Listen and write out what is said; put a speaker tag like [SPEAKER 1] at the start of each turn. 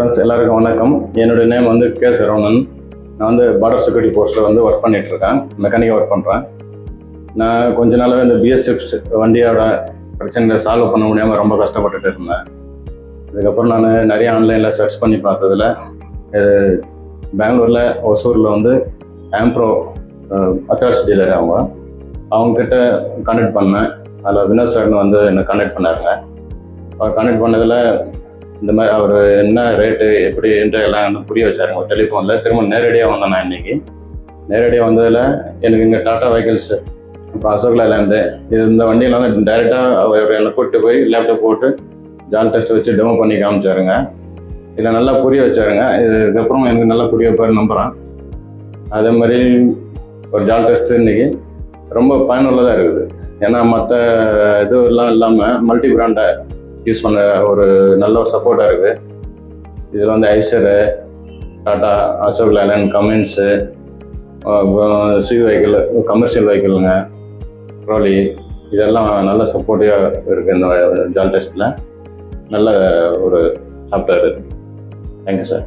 [SPEAKER 1] Friends எல்லாருக்கும் வணக்கம். என்னுடைய நேம் வந்து கே சரவணன். நான் வந்து பார்டர் செக்யூரிட்டி போஸ்ட்டில் வந்து ஒர்க் பண்ணிகிட்ருக்கேன், மெக்கானிக்காக ஒர்க் பண்ணுறேன். நான் கொஞ்ச நாளாகவே இந்த பிஎஸ்எஃப்ஸ் வண்டியோட பிரச்சனைகளை சால்வ் பண்ண முடியாமல் ரொம்ப கஷ்டப்பட்டுட்டு இருந்தேன். அதுக்கப்புறம் நான் நிறைய ஆன்லைனில் சர்ச் பண்ணி பார்த்ததில் பெங்களூரில் ஒசூரில் வந்து ஆம்ப்ரோ அத்தாட்ச் டீலர் அவங்கக்கிட்ட கான்டாக்ட் பண்ணேன். அதில் வினோத் சார்னு வந்து என்னை கான்டாக்ட் பண்ணாருங்க. அவர் கான்டாக்ட் பண்ணதில் இந்த மாதிரி அவர் என்ன ரேட்டு எப்படின்ற எல்லாம் புரிய வச்சாருங்க டெலிஃபோனில். திரும்ப நேரடியாக வந்தேன். நான் இன்றைக்கி நேரடியாக வந்ததில் எனக்கு இங்கே டாட்டா வெஹிக்கிள்ஸு அப்புறம் அசோக் லேலேண்டு இந்த வண்டியெல்லாம் வந்து டைரெக்டாக அவர் என்னை கூப்பிட்டு போய் லேப்டாப் போட்டு ஜால் டெஸ்ட் வச்சு டெமோ பண்ணி காமிச்சாருங்க. இதில் நல்லா புரிய வச்சாருங்க. இதுக்கப்புறம் எனக்கு நல்லா புரிய போய் நம்புகிறேன். அதே மாதிரி ஒரு ஜால் டெஸ்ட்டு இன்றைக்கி ரொம்ப பயனுள்ளதாக இருக்குது. ஏன்னா மற்ற இதுவெல்லாம் இல்லாமல் மல்டி பிராண்டை யூஸ் பண்ண ஒரு நல்ல ஒரு சப்போர்ட்டாக இருக்குது. இதில் வந்து Eicher, Tata, Ashok Leyland, Cummins, vehicle, commercial வெஹிக்கிளுங்க, ட்ராலி, இதெல்லாம் நல்ல சப்போர்ட்டிவாக இருக்குது. இந்த ஜால் டெஸ்ட்டில் நல்ல ஒரு சாஃப்ட்வேர் இருக்குது. Thank you sir.